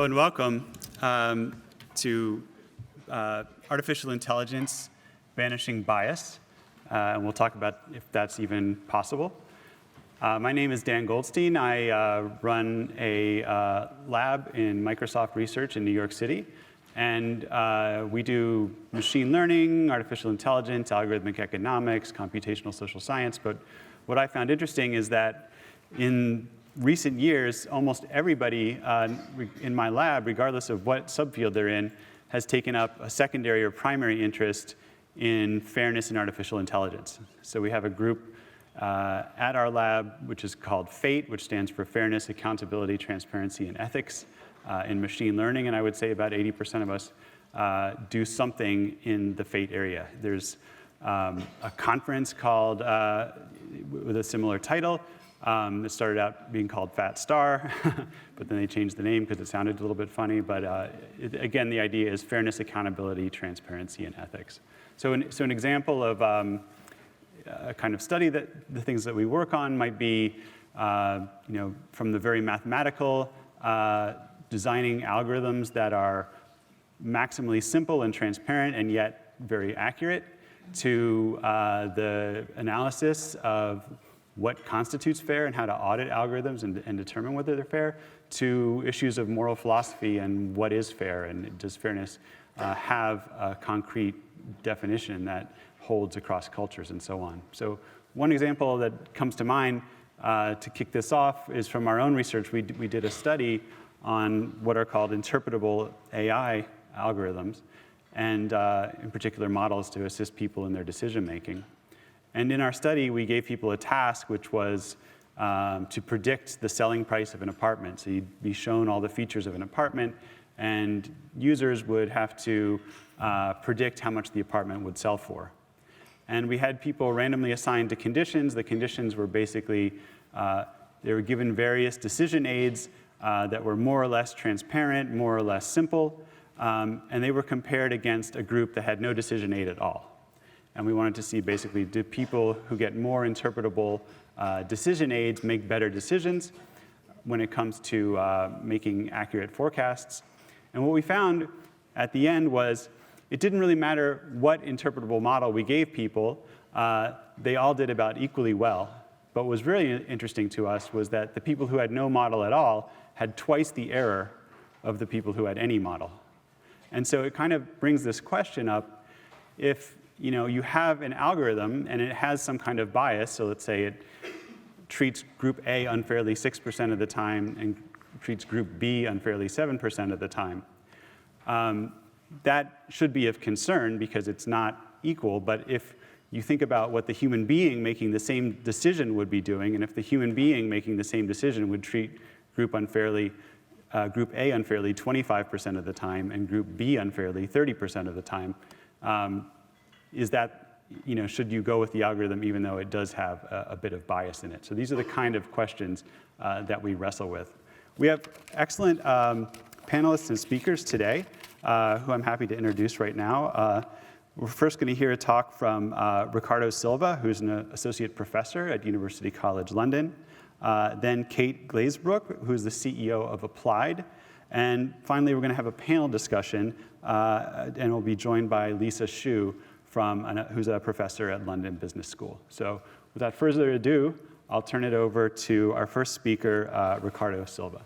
and welcome to artificial intelligence banishing bias. And we'll talk about if that's even possible. My name is Dan Goldstein. I run a lab in Microsoft Research in New York City. And we do machine learning, artificial intelligence, algorithmic economics, computational social science. But what I found interesting is that in recent years, almost everybody in my lab, regardless of what subfield they're in, has taken up a secondary or primary interest in fairness in artificial intelligence. So we have a group at our lab, which is called FATE, which stands for Fairness, Accountability, Transparency, and Ethics in machine learning. And I would say about 80% of us do something in the FATE area. There's a conference called, with a similar title. It started out being called Fat Star, but then they changed the name because it sounded a little bit funny. But again, the idea is fairness, accountability, transparency, and ethics. So an example of a kind of study that the things that we work on might be, from the very mathematical, designing algorithms that are maximally simple and transparent and yet very accurate, to the analysis of what constitutes fair and how to audit algorithms and determine whether they're fair, to issues of moral philosophy and what is fair, and does fairness have a concrete definition that holds across cultures and so on. So one example that comes to mind to kick this off is from our own research. We did a study on what are called interpretable AI algorithms, and in particular models to assist people in their decision making. And in our study, we gave people a task which was to predict the selling price of an apartment. So you'd be shown all the features of an apartment, and users would have to predict how much the apartment would sell for. And we had people randomly assigned to conditions. The conditions were basically, they were given various decision aids that were more or less transparent, more or less simple, and they were compared against a group that had no decision aid at all. And we wanted to see basically, do people who get more interpretable decision aids make better decisions when it comes to making accurate forecasts? And what we found at the end was it didn't really matter what interpretable model we gave people. They all did about equally well. But what was really interesting to us was that the people who had no model at all had twice the error of the people who had any model. And so it kind of brings this question up. If you have an algorithm and it has some kind of bias, so let's say it treats group A unfairly 6% of the time and treats group B unfairly 7% of the time, that should be of concern because it's not equal. But if you think about what the human being making the same decision would be doing, and if the human being making the same decision would treat group A unfairly 25% of the time and group B unfairly 30% of the time, is that, should you go with the algorithm even though it does have a bit of bias in it? So these are the kind of questions that we wrestle with. We have excellent panelists and speakers today who I'm happy to introduce right now. We're first going to hear a talk from Ricardo Silva, who's an associate professor at University College London. Then Kate Glazebrook, who's the CEO of Applied. And finally, we're going to have a panel discussion, and we'll be joined by Lisa Xu, who's a professor at London Business School. So without further ado, I'll turn it over to our first speaker, Ricardo Silva.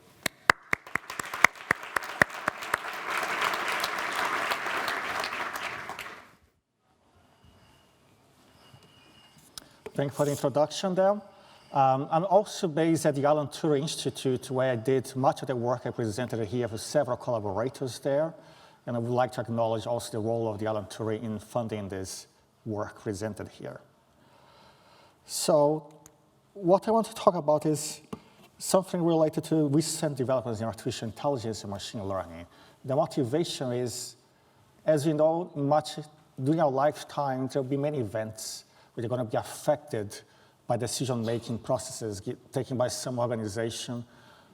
Thank you for the introduction there. I'm also based at the Alan Turing Institute, where I did much of the work I presented here with several collaborators there. And I would like to acknowledge also the role of the Alan Turing in funding this work presented here. So what I want to talk about is something related to recent developments in artificial intelligence and machine learning. The motivation is, as we know, during our lifetime, there will be many events which are going to be affected by decision-making processes taken by some organization,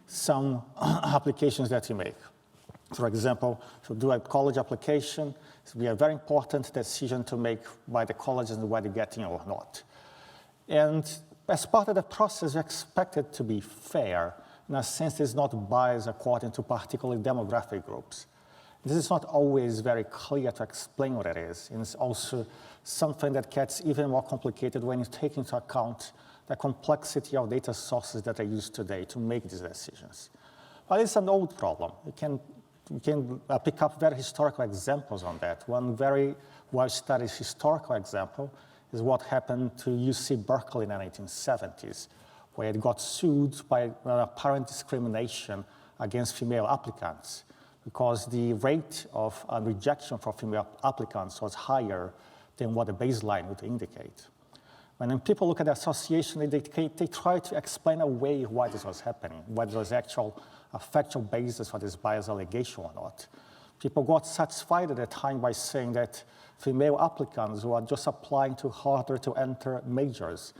some applications that you make. For example, to do a college application, it will be a very important decision to make by the colleges and whether you get in or not. And as part of the process, you expect it to be fair. in a sense, is not biased according to particular demographic groups. This is not always very clear to explain what it is. And it's also something that gets even more complicated when you take into account the complexity of data sources that are used today to make these decisions. But it's an old problem. You can pick up very historical examples on that. One very well-studied historical example is what happened to UC Berkeley in the 1970s, where it got sued by apparent discrimination against female applicants because the rate of rejection for female applicants was higher than what the baseline would indicate. When people look at the association, they try to explain away why this was happening, whether there was a factual basis for this bias allegation or not. People got satisfied at the time by saying that female applicants were just applying too harder to enter majors.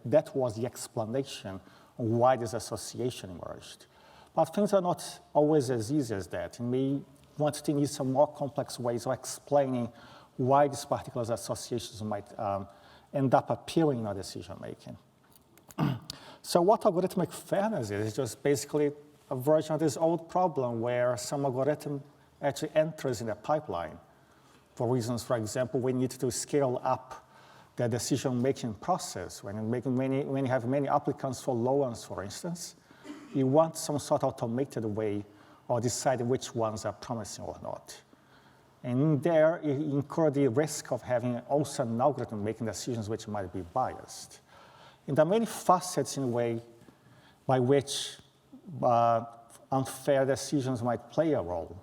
That was the explanation on why this association emerged. But things are not always as easy as that. And we want to need some more complex ways of explaining why these particular associations might end up appearing in our decision making. So what algorithmic fairness is just basically a version of this old problem where some algorithm actually enters in the pipeline. For reasons, for example, we need to scale up the decision-making process. When you have many applicants for loans, for instance, you want some sort of automated way of deciding which ones are promising or not. And there, you incur the risk of having also an algorithm making decisions which might be biased. And there are many facets in a way by which unfair decisions might play a role.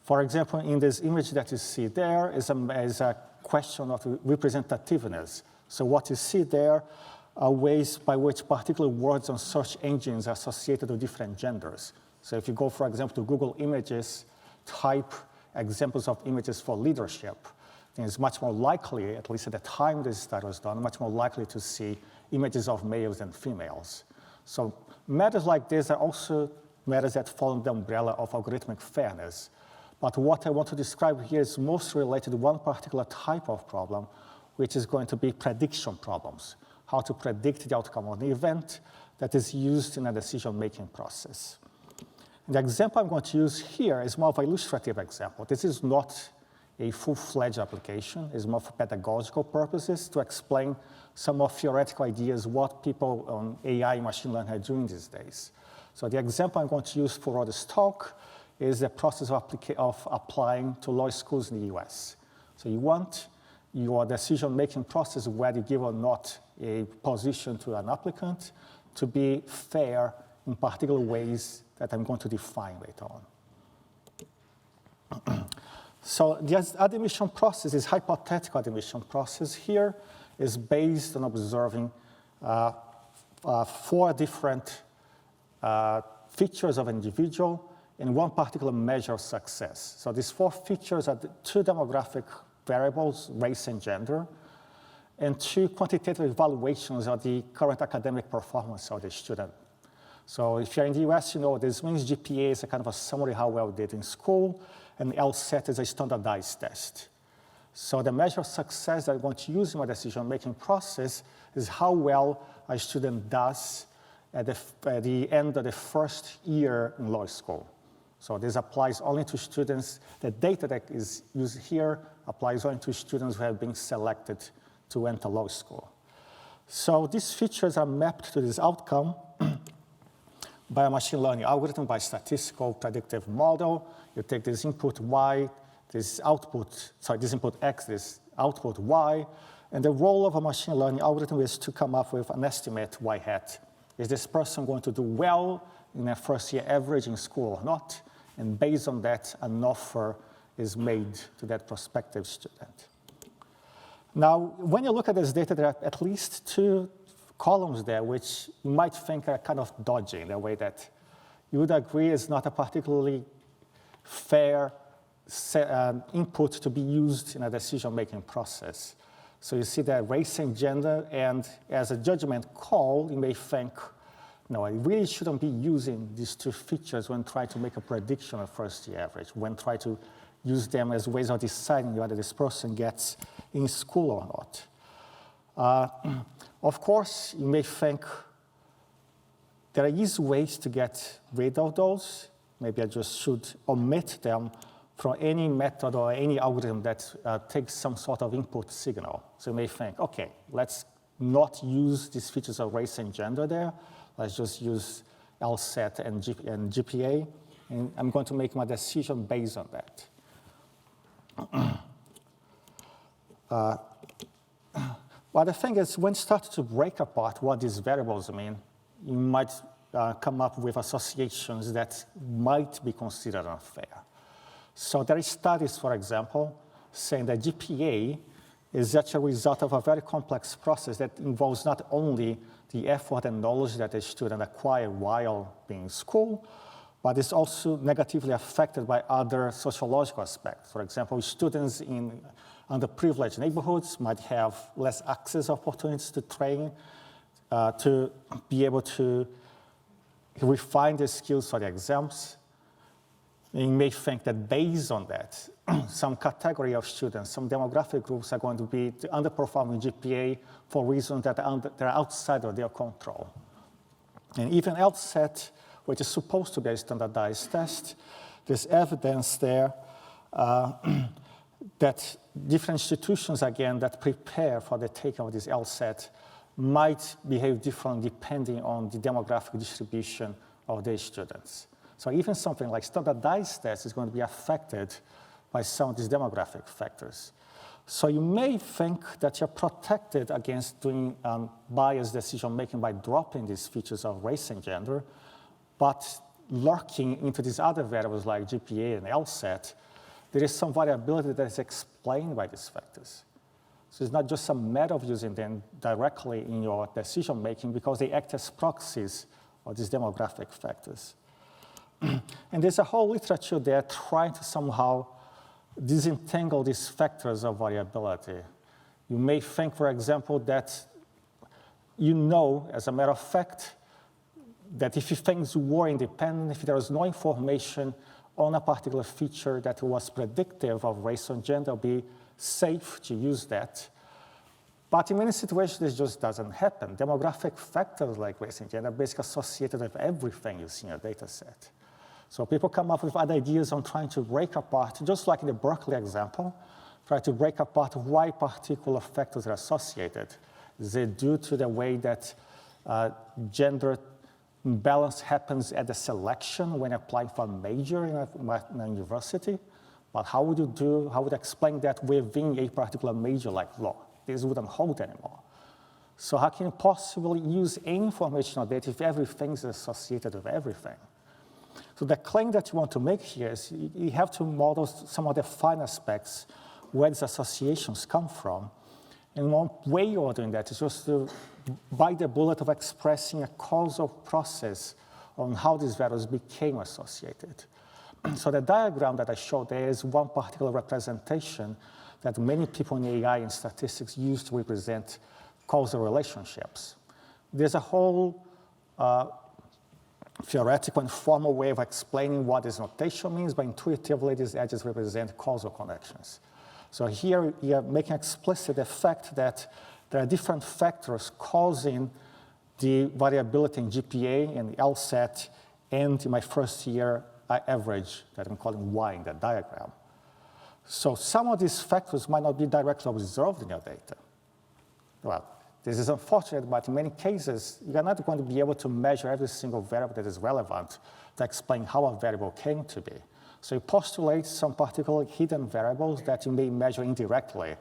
For example, in this image that you see there is a question of representativeness. So what you see there are ways by which particular words on search engines are associated with different genders. So if you go, for example, to Google Images, type examples of images for leadership, then it's much more likely, at least at the time this study was done, much more likely to see images of males and females. So matters like this are also matters that fall under the umbrella of algorithmic fairness. But what I want to describe here is most related to one particular type of problem, which is going to be prediction problems, how to predict the outcome of an event that is used in a decision-making process. And the example I'm going to use here is more of an illustrative example. This is not a full-fledged application. It's more for pedagogical purposes to explain some more theoretical ideas what people on AI and machine learning are doing these days. So the example I'm going to use for this talk is the process of applying to law schools in the US. So you want your decision-making process, whether you give or not a position to an applicant, to be fair in particular ways that I'm going to define later on. So the admission process, this hypothetical admission process here, is based on observing 4 different features of an individual in one particular measure of success. So these 4 features are the 2 demographic variables, race and gender, and 2 quantitative evaluations of the current academic performance of the student. So if you're in the US, you know this means GPA is a kind of a summary of how well they did in school, and LSAT is a standardized test. So the measure of success that I want to use in my decision-making process is how well a student does at the end of the first year in law school. So this applies only to students. The data that is used here applies only to students who have been selected to enter law school. So these features are mapped to this outcome by a machine learning algorithm, by a statistical predictive model. You take this input Y, this input X, this output Y, and the role of a machine learning algorithm is to come up with an estimate Y hat. Is this person going to do well in their first year average in school or not? And based on that, an offer is made to that prospective student. Now, when you look at this data, there are at least 2 columns there which you might think are kind of dodgy in the way that you would agree is not a particularly fair input to be used in a decision-making process. So you see that race and gender, and as a judgment call, you may think, no, I really shouldn't be using these 2 features when trying to make a prediction of first-year average, when trying to use them as ways of deciding whether this person gets in school or not. Of course, you may think there is ways to get rid of those. Maybe I just should omit them from any method or any algorithm that takes some sort of input signal. So you may think, okay, let's not use these features of race and gender there. Let's just use LSAT and GPA, and I'm going to make my decision based on that. But the thing is, when you start to break apart what these variables mean, you might come up with associations that might be considered unfair. So there is studies, for example, saying that GPA is actually a result of a very complex process that involves not only the effort and knowledge that a student acquires while being in school, but is also negatively affected by other sociological aspects. For example, students in underprivileged neighborhoods might have less access opportunities to train, to be able to refine their skills for the exams. And you may think that based on that, some category of students, some demographic groups are going to be underperforming GPA for reasons that are outside of their control. And even LSAT, which is supposed to be a standardized test, there's evidence there that different institutions, again, that prepare for the taking of this LSAT might behave differently depending on the demographic distribution of their students. So even something like standardized tests is going to be affected by some of these demographic factors. So you may think that you're protected against doing biased decision-making by dropping these features of race and gender, but lurking into these other variables like GPA and LSAT, there is some variability that is explained by these factors. So it's not just a matter of using them directly in your decision-making because they act as proxies of these demographic factors. And there's a whole literature there trying to somehow disentangle these factors of variability. You may think, for example, that you know, as a matter of fact, that if things were independent, if there was no information on a particular feature that was predictive of race and gender, it would be safe to use that. But in many situations, this just doesn't happen. Demographic factors like race and gender are basically associated with everything you see in your data set. So people come up with other ideas on trying to break apart, just like in the Berkeley example, try to break apart why particular factors are associated. Is it due to the way that gender imbalance happens at the selection when applying for a major in a university? But how would you explain that within a particular major like law? This wouldn't hold anymore. So how can you possibly use any information or data if everything is associated with everything? So the claim that you want to make here is you have to model some of the fine aspects where these associations come from. And one way you're doing that is just to bite the bullet of expressing a causal process on how these values became associated. So the diagram that I showed there is one particular representation that many people in AI and statistics use to represent causal relationships. There's a whole theoretical and formal way of explaining what this notation means, but intuitively these edges represent causal connections. So here you're making explicit the fact that there are different factors causing the variability in GPA and LSAT and in my first year average that I'm calling Y in that diagram. So some of these factors might not be directly observed in your data. Well, this is unfortunate, but in many cases, you're not going to be able to measure every single variable that is relevant to explain how a variable came to be. So you postulate some particular hidden variables that you may measure indirectly.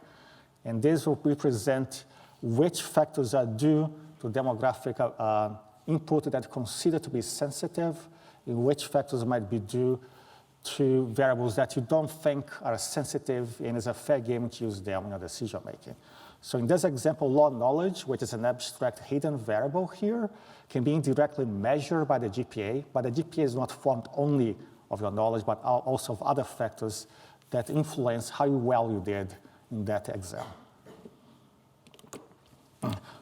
And this will represent which factors are due to demographic input that are considered to be sensitive, and which factors might be due to variables that you don't think are sensitive, and it's a fair game to use them in your decision making. So in this example, law knowledge, which is an abstract hidden variable here, can be indirectly measured by the GPA, but the GPA is not formed only of your knowledge, but also of other factors that influence how well you did in that exam.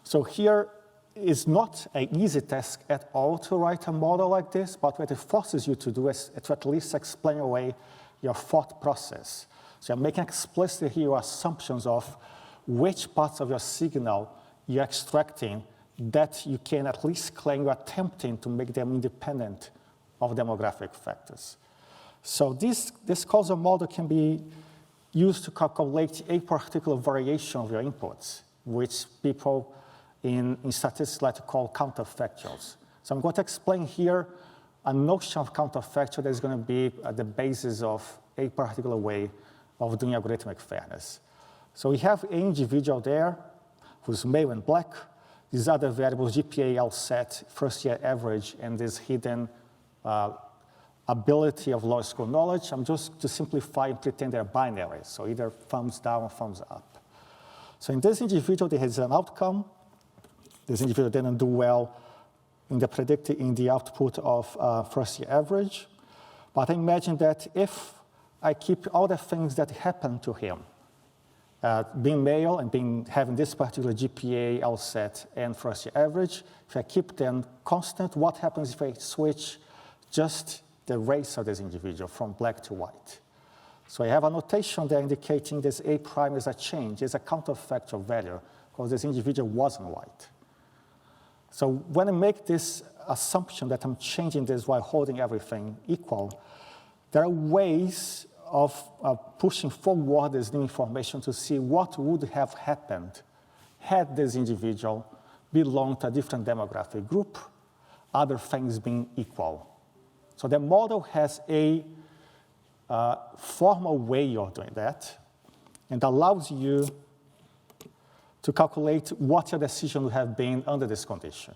So here is not an easy task at all to write a model like this, but what it forces you to do is to at least explain away your thought process. So you're making explicit here your assumptions of which parts of your signal you're extracting that you can at least claim you're attempting to make them independent of demographic factors. So this causal model can be used to calculate a particular variation of your inputs, which people in statistics like to call counterfactuals. So I'm going to explain here a notion of counterfactual that is going to be at the basis of a particular way of doing algorithmic fairness. So we have an individual there who's male and black. These other variables, GPA, LSAT, first-year average, and this hidden ability of law school knowledge. I'm just to simplify and pretend they're binary, so either thumbs down or thumbs up. So in this individual, there is an outcome. This individual didn't do well in the output of first-year average. But imagine that if I keep all the things that happened to him, being male and having this particular GPA, LSAT, and first-year average, if I keep them constant, what happens if I switch just the race of this individual from black to white? So I have a notation there indicating this A prime is a change, is a counterfactual value, because this individual wasn't white. So when I make this assumption that I'm changing this while holding everything equal, there are ways of pushing forward this new information to see what would have happened had this individual belonged to a different demographic group, other things being equal. So the model has a formal way of doing that and allows you to calculate what your decision would have been under this condition.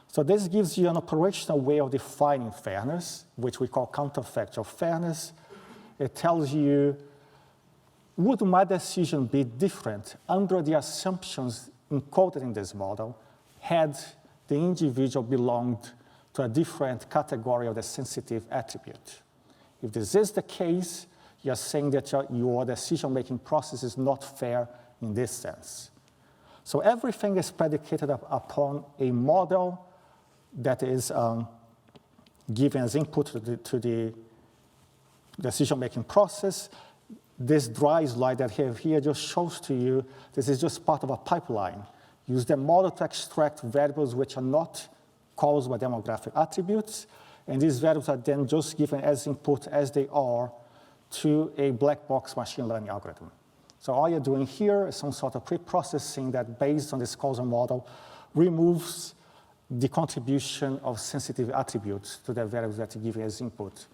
So this gives you an operational way of defining fairness, which we call counterfactual fairness. It tells you, would my decision be different under the assumptions encoded in this model had the individual belonged to a different category of the sensitive attribute? If this is the case, you're saying that your decision-making process is not fair in this sense. So everything is predicated upon a model that is given as input to the decision-making process. This dry slide that I have here just shows to you this is just part of a pipeline. Use the model to extract variables which are not caused by demographic attributes, and these variables are then just given as input as they are to a black box machine learning algorithm. So all you're doing here is some sort of pre-processing that, based on this causal model, removes the contribution of sensitive attributes to the variables that you give as input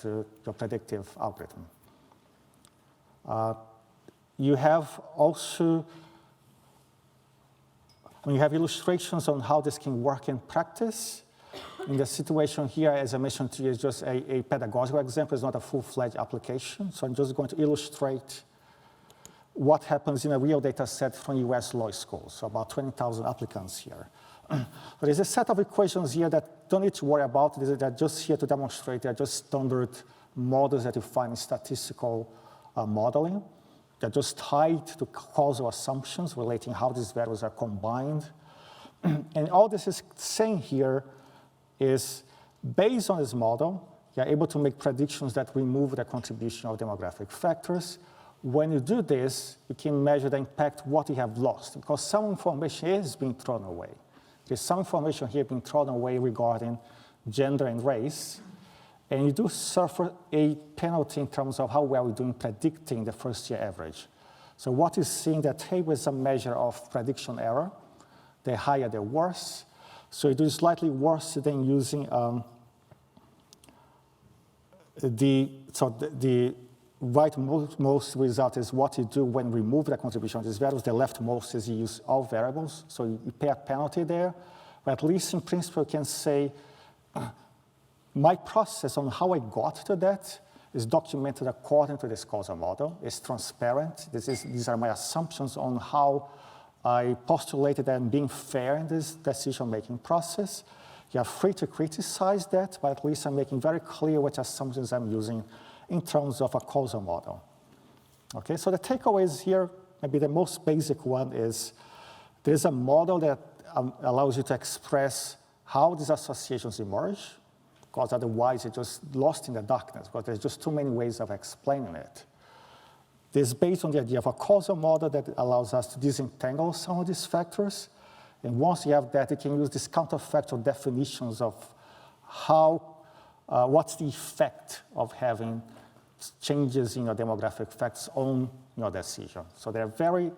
to your predictive algorithm. You have also, you have illustrations on how this can work in practice. In the situation here, as I mentioned to you, is just a pedagogical example. It's not a full-fledged application. So I'm just going to illustrate what happens in a real data set from US law schools, so about 20,000 applicants here. There's a set of equations here that don't need to worry about. They're just here to demonstrate. They're just standard models that you find in statistical modeling. They're just tied to causal assumptions relating how these values are combined. And all this is saying here is, based on this model, you're able to make predictions that remove the contribution of demographic factors. When you do this, you can measure the impact what you have lost, because some information is being thrown away. There's some information here being thrown away regarding gender and race, and you do suffer a penalty in terms of how well you're doing predicting the first-year average. So what you see in that table is a measure of prediction error. The higher, the worse. So you do slightly worse than using the rightmost result is what you do when you remove the contribution of these variables. The leftmost is you use all variables. So you pay a penalty there. But at least in principle, you can say, my process on how I got to that is documented according to this causal model. It's transparent. These are my assumptions on how I postulated that I'm being fair in this decision-making process. You are free to criticize that, but at least I'm making very clear which assumptions I'm using in terms of a causal model. Okay, so the takeaways here, maybe the most basic one is there's a model that allows you to express how these associations emerge, because otherwise you're just lost in the darkness, because there's just too many ways of explaining it. This is based on the idea of a causal model that allows us to disentangle some of these factors, And once you have that, you can use these counterfactual definitions of what's the effect of having changes in your demographic facts on your decision. So they're very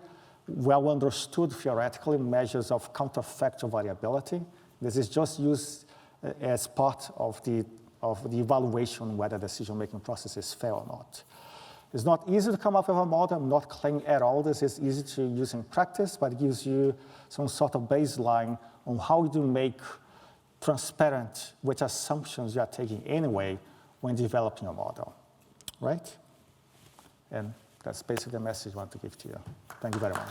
well understood theoretically measures of counterfactual variability. This is just used as part of the evaluation whether the decision-making process is fair or not. It's not easy to come up with a model. I'm not claiming at all this is easy to use in practice, but it gives you some sort of baseline on how you make transparent which assumptions you are taking anyway when developing a model, right? And that's basically the message I want to give to you. Thank you very much.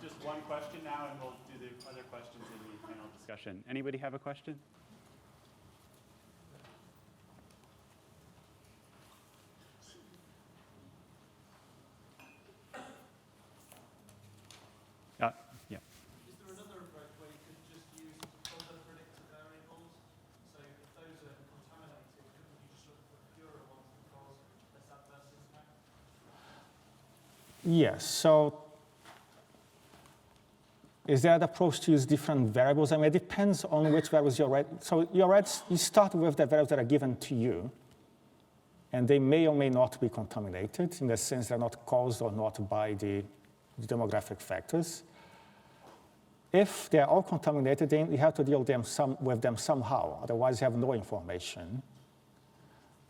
Just one question now, and we'll do the other questions in the panel discussion. Anybody have a question? Yeah. Is there another approach where you could just use other predictor variables? So if those are contaminated, couldn't you just look for purer ones that cause less adverse impact? Yes. So is there an approach to use different variables? I mean, it depends on which variables you're read. So you start with the variables that are given to you, and they may or may not be contaminated in the sense they're not caused or not by the demographic factors. If they're all contaminated, then you have to deal with them somehow. Otherwise, you have no information.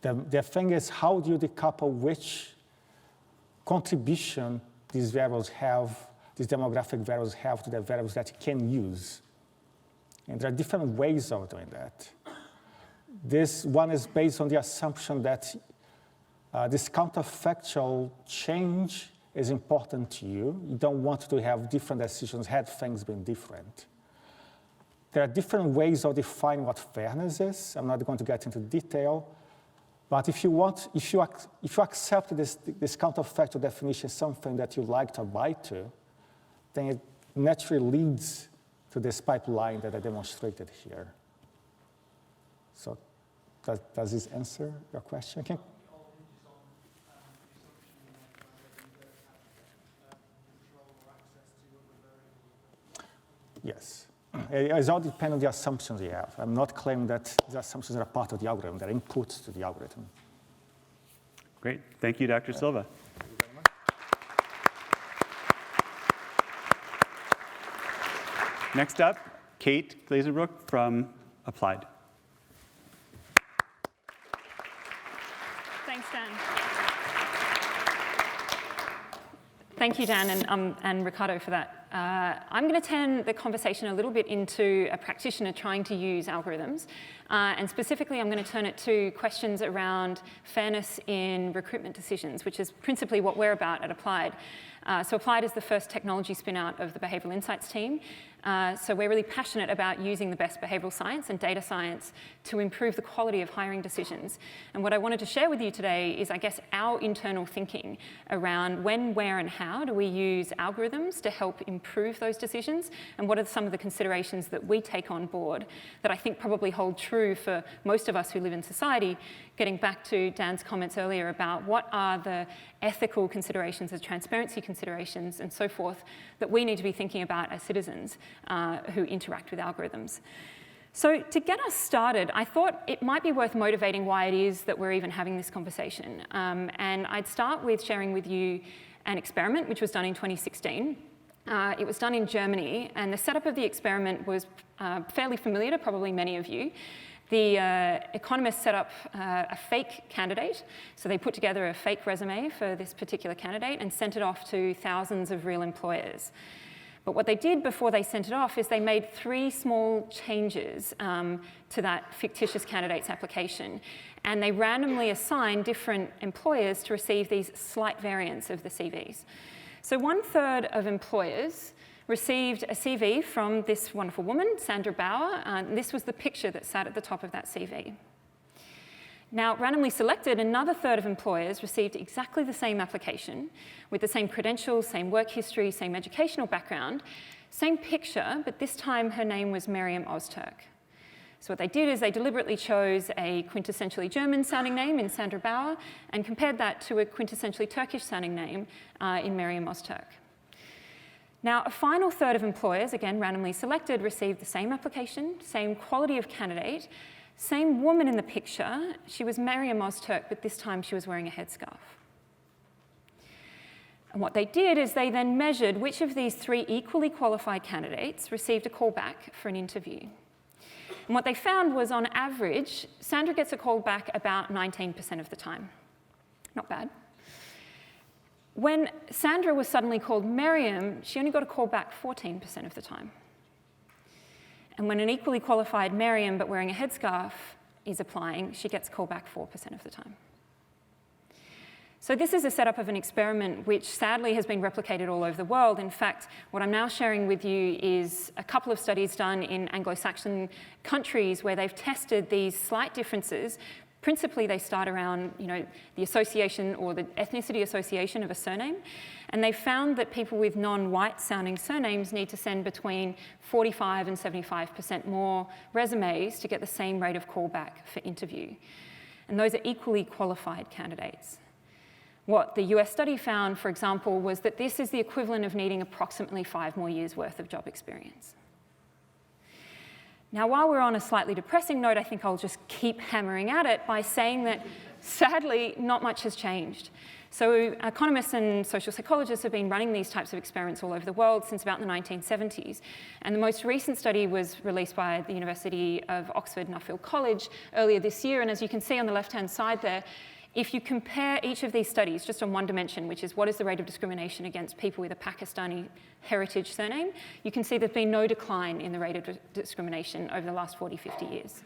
The thing is, how do you decouple which contribution these variables have, these demographic variables have to the variables that you can use? And there are different ways of doing that. This one is based on the assumption that this counterfactual change is important to you. You don't want to have different decisions had things been different. There are different ways of defining what fairness is. I'm not going to get into detail. But if you accept this counterfactual definition as something that you like to abide to, then it naturally leads to this pipeline that I demonstrated here. So does this answer your question? Yes. It all depends on the assumptions you have. I'm not claiming that the assumptions are part of the algorithm. They're inputs to the algorithm. Great. Thank you, Dr. Silva. Thank you very much. Next up, Kate Glazerbrook from Applied. Thanks, Dan. Thank you, Dan, and Ricardo for that. I'm going to turn the conversation a little bit into a practitioner trying to use algorithms. And specifically, I'm going to turn it to questions around fairness in recruitment decisions, which is principally what we're about at Applied. So Applied is the first technology spin-out of the Behavioural Insights team. So we're really passionate about using the best behavioural science and data science to improve the quality of hiring decisions. And what I wanted to share with you today is, I guess, our internal thinking around when, where, and how do we use algorithms to help improve those decisions, and what are some of the considerations that we take on board that I think probably hold true for most of us who live in society, getting back to Dan's comments earlier about what are the ethical considerations, the transparency considerations, and so forth, that we need to be thinking about as citizens who interact with algorithms. So to get us started, I thought it might be worth motivating why it is that we're even having this conversation. And I'd start with sharing with you an experiment which was done in 2016. It was done in Germany, and the setup of the experiment was fairly familiar to probably many of you. The economists set up a fake candidate. So they put together a fake resume for this particular candidate and sent it off to thousands of real employers. But what they did before they sent it off is they made 3 small changes to that fictitious candidate's application. And they randomly assigned different employers to receive these slight variants of the CVs. So 1/3 of employers received a CV from this wonderful woman, Sandra Bauer. And this was the picture that sat at the top of that CV. Now, randomly selected, another 1/3 of employers received exactly the same application with the same credentials, same work history, same educational background, same picture, but this time her name was Miriam Ozturk. So what they did is they deliberately chose a quintessentially German-sounding name in Sandra Bauer and compared that to a quintessentially Turkish-sounding name in Meryem Öztürk. Now, a final third of employers, again randomly selected, received the same application, same quality of candidate, same woman in the picture. She was Meryem Öztürk, but this time she was wearing a headscarf. And what they did is they then measured which of these 3 equally qualified candidates received a call back for an interview. And what they found was, on average, Sandra gets a call back about 19% of the time. Not bad. When Sandra was suddenly called Meryem, she only got a call back 14% of the time. And when an equally qualified Meryem but wearing a headscarf is applying, she gets a call back 4% of the time. So this is a setup of an experiment which sadly has been replicated all over the world. In fact, what I'm now sharing with you is a couple of studies done in Anglo-Saxon countries where they've tested these slight differences. Principally, they start around, the association or the ethnicity association of a surname. And they found that people with non-white sounding surnames need to send between 45 and 75% more resumes to get the same rate of callback for interview. And those are equally qualified candidates. What the US study found, for example, was that this is the equivalent of needing approximately 5 more years' worth of job experience. Now, while we're on a slightly depressing note, I think I'll just keep hammering at it by saying that, sadly, not much has changed. So economists and social psychologists have been running these types of experiments all over the world since about the 1970s. And the most recent study was released by the University of Oxford Nuffield College earlier this year. And as you can see on the left-hand side there, if you compare each of these studies just on one dimension, which is what is the rate of discrimination against people with a Pakistani heritage surname, you can see there's been no decline in the rate of discrimination over the last 40, 50 years.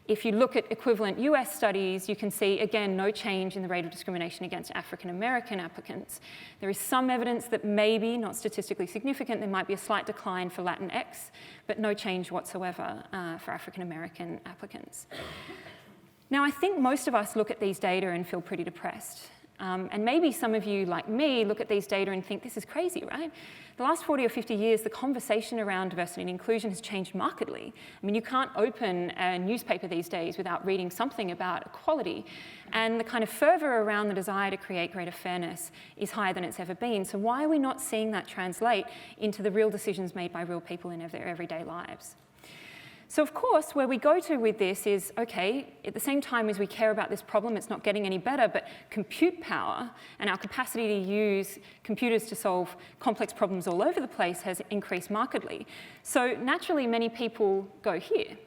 If you look at equivalent US studies, you can see, again, no change in the rate of discrimination against African American applicants. There is some evidence that maybe, not statistically significant, there might be a slight decline for Latinx, but no change whatsoever for African American applicants. Now, I think most of us look at these data and feel pretty depressed. And maybe some of you, like me, look at these data and think, this is crazy, right? The last 40 or 50 years, the conversation around diversity and inclusion has changed markedly. I mean, you can't open a newspaper these days without reading something about equality. And the kind of fervor around the desire to create greater fairness is higher than it's ever been. So why are we not seeing that translate into the real decisions made by real people in their everyday lives? So of course, where we go to with this is, okay, at the same time as we care about this problem, it's not getting any better, but compute power and our capacity to use computers to solve complex problems all over the place has increased markedly. So naturally, many people go here.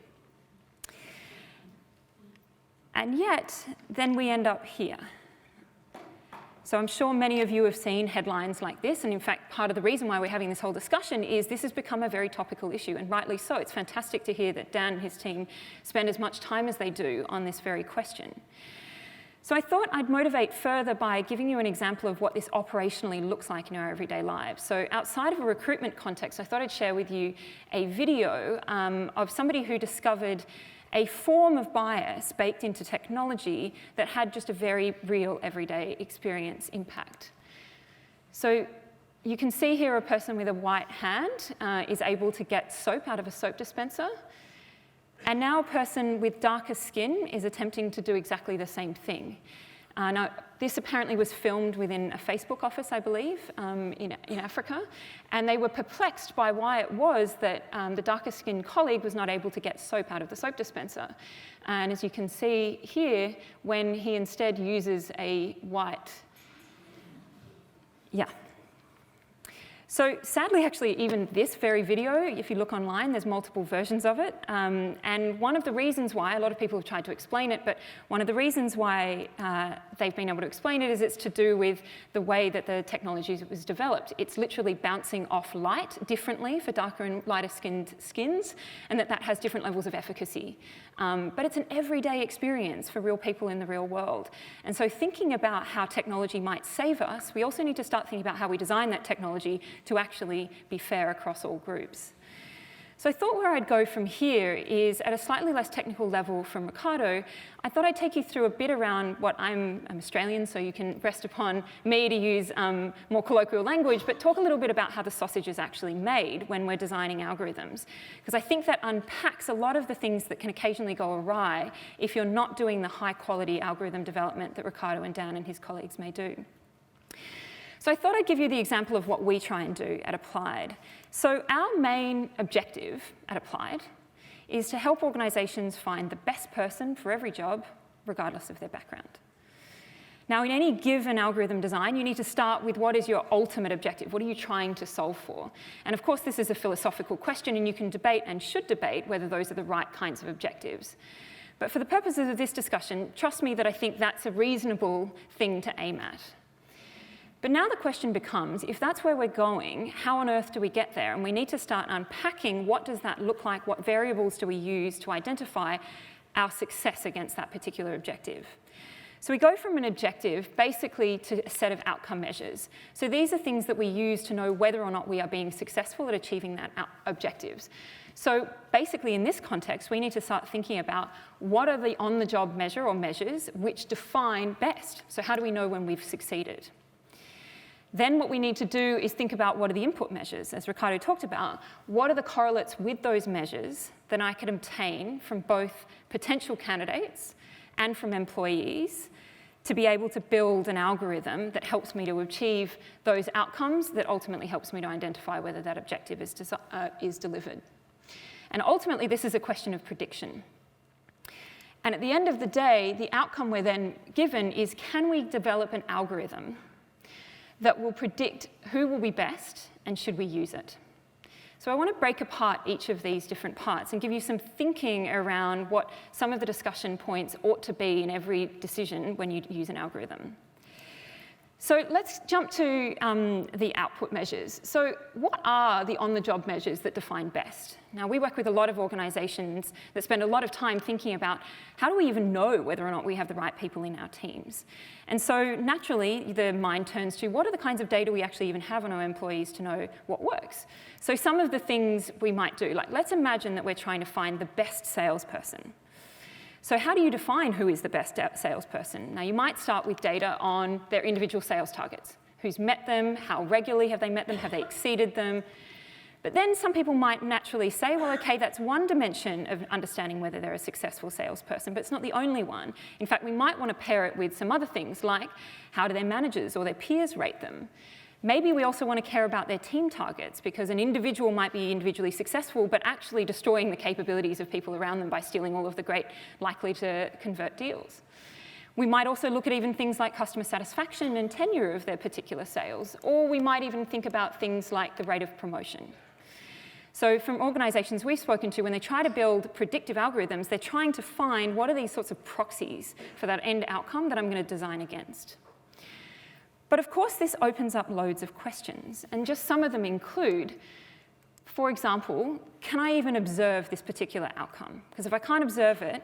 And yet, then we end up here. So I'm sure many of you have seen headlines like this, and in fact, part of the reason why we're having this whole discussion is this has become a very topical issue, and rightly so. It's fantastic to hear that Dan and his team spend as much time as they do on this very question. So I thought I'd motivate further by giving you an example of what this operationally looks like in our everyday lives. So outside of a recruitment context, I thought I'd share with you a video of somebody who discovered a form of bias baked into technology that had just a very real everyday experience impact. So you can see here a person with a white hand is able to get soap out of a soap dispenser. And now a person with darker skin is attempting to do exactly the same thing. Now, this apparently was filmed within a Facebook office, I believe, in Africa. And they were perplexed by why it was that the darker-skinned colleague was not able to get soap out of the soap dispenser. And as you can see here, when he instead uses a white, So sadly, actually, even this very video, if you look online, there's multiple versions of it. And one of the reasons why, a lot of people have tried to explain it, but one of the reasons why they've been able to explain it is it's to do with the way that the technology was developed. It's literally bouncing off light differently for darker and lighter skinned skins, and that has different levels of efficacy. But it's an everyday experience for real people in the real world. And so thinking about how technology might save us, we also need to start thinking about how we design that technology to actually be fair across all groups. So I thought where I'd go from here is at a slightly less technical level from Ricardo. I thought I'd take you through a bit around what I'm Australian, so you can rest upon me to use more colloquial language, but talk a little bit about how the sausage is actually made when we're designing algorithms. Because I think that unpacks a lot of the things that can occasionally go awry if you're not doing the high quality algorithm development that Ricardo and Dan and his colleagues may do. So I thought I'd give you the example of what we try and do at Applied. So our main objective at Applied is to help organizations find the best person for every job, regardless of their background. Now, in any given algorithm design, you need to start with what is your ultimate objective? What are you trying to solve for? And of course, this is a philosophical question, and you can debate and should debate whether those are the right kinds of objectives. But for the purposes of this discussion, trust me that I think that's a reasonable thing to aim at. But now the question becomes, if that's where we're going, how on earth do we get there? And we need to start unpacking what does that look like, what variables do we use to identify our success against that particular objective. So we go from an objective basically to a set of outcome measures. So these are things that we use to know whether or not we are being successful at achieving that objectives. So basically in this context, we need to start thinking about what are the on-the-job measure or measures which define best. So how do we know when we've succeeded? Then what we need to do is think about what are the input measures. As Ricardo talked about, what are the correlates with those measures that I can obtain from both potential candidates and from employees to be able to build an algorithm that helps me to achieve those outcomes that ultimately helps me to identify whether that objective is delivered. And ultimately, this is a question of prediction. And at the end of the day, the outcome we're then given is, can we develop an algorithm that will predict who will be best and should we use it? So I want to break apart each of these different parts and give you some thinking around what some of the discussion points ought to be in every decision when you use an algorithm. So let's jump to the output measures. So what are the on-the-job measures that define best? Now, we work with a lot of organizations that spend a lot of time thinking about how do we even know whether or not we have the right people in our teams? And so naturally, the mind turns to what are the kinds of data we actually even have on our employees to know what works? So some of the things we might do, like let's imagine that we're trying to find the best salesperson. So how do you define who is the best salesperson? Now, you might start with data on their individual sales targets. Who's met them? How regularly have they met them? Have they exceeded them? But then some people might naturally say, well, OK, that's one dimension of understanding whether they're a successful salesperson, but it's not the only one. In fact, we might want to pair it with some other things, like how do their managers or their peers rate them? Maybe we also want to care about their team targets, because an individual might be individually successful, but actually destroying the capabilities of people around them by stealing all of the great likely to convert deals. We might also look at even things like customer satisfaction and tenure of their particular sales, or we might even think about things like the rate of promotion. So from organizations we've spoken to, when they try to build predictive algorithms, they're trying to find what are these sorts of proxies for that end outcome that I'm going to design against. But of course, this opens up loads of questions, and just some of them include, for example, can I even observe this particular outcome? Because if I can't observe it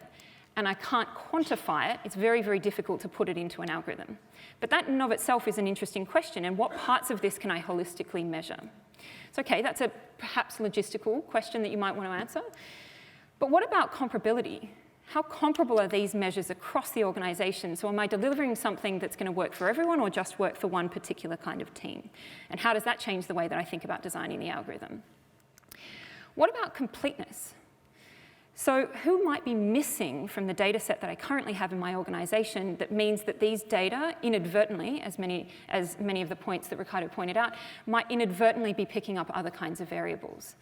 and I can't quantify it, it's very, very difficult to put it into an algorithm. But that in and of itself is an interesting question, and what parts of this can I holistically measure? So OK, that's a perhaps logistical question that you might want to answer. But what about comparability? How comparable are these measures across the organization? So am I delivering something that's going to work for everyone or just work for one particular kind of team? And how does that change the way that I think about designing the algorithm? What about completeness? So who might be missing from the data set that I currently have in my organization that means that these data inadvertently, as many of the points that Ricardo pointed out, might inadvertently be picking up other kinds of variables?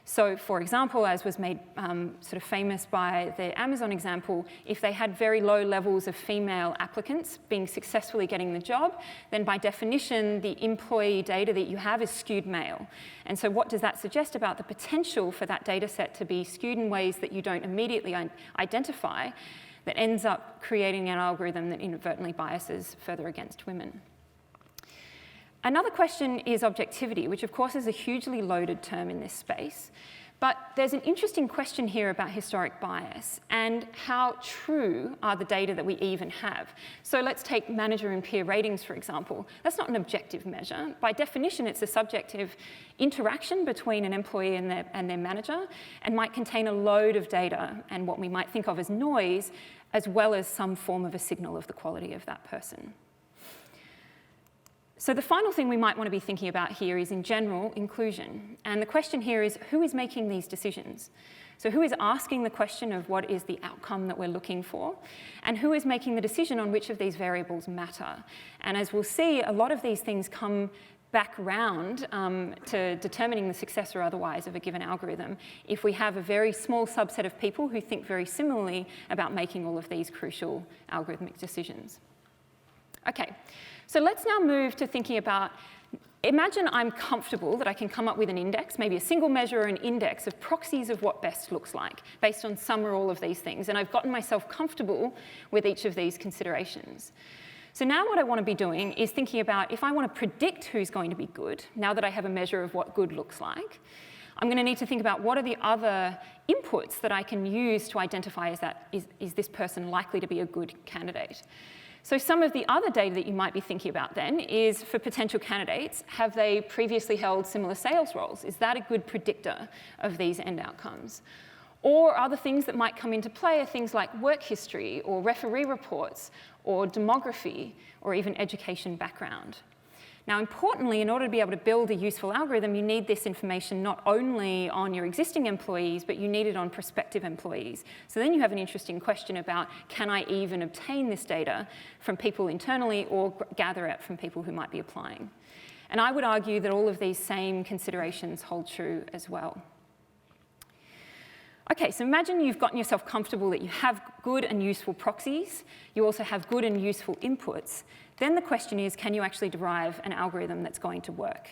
So for example, as was made sort of famous by the Amazon example, if they had very low levels of female applicants being successfully getting the job, then by definition, the employee data that you have is skewed male. And so what does that suggest about the potential for that data set to be skewed in ways that you don't immediately identify that ends up creating an algorithm that inadvertently biases further against women? Another question is objectivity, which of course is a hugely loaded term in this space. But there's an interesting question here about historic bias and how true are the data that we even have. So let's take manager and peer ratings, for example. That's not an objective measure. By definition, it's a subjective interaction between an employee and their manager, and might contain a load of data and what we might think of as noise, as well as some form of a signal of the quality of that person. So the final thing we might want to be thinking about here is, in general, inclusion. And the question here is, who is making these decisions? So who is asking the question of what is the outcome that we're looking for? And who is making the decision on which of these variables matter? And as we'll see, a lot of these things come back round to determining the success or otherwise of a given algorithm if we have a very small subset of people who think very similarly about making all of these crucial algorithmic decisions. Okay. So let's now move to thinking about, imagine I'm comfortable that I can come up with an index, maybe a single measure or an index of proxies of what best looks like, based on some or all of these things. And I've gotten myself comfortable with each of these considerations. So now what I want to be doing is thinking about, if I want to predict who's going to be good, now that I have a measure of what good looks like, I'm going to need to think about what are the other inputs that I can use to identify is this person likely to be a good candidate. So some of the other data that you might be thinking about then is, for potential candidates, have they previously held similar sales roles? Is that a good predictor of these end outcomes? Or other things that might come into play are things like work history or referee reports or demography or even education background. Now, importantly, in order to be able to build a useful algorithm, you need this information not only on your existing employees, but you need it on prospective employees. So then you have an interesting question about, can I even obtain this data from people internally or gather it from people who might be applying? And I would argue that all of these same considerations hold true as well. Okay, so imagine you've gotten yourself comfortable that you have good and useful proxies. You also have good and useful inputs. Then the question is, can you actually derive an algorithm that's going to work?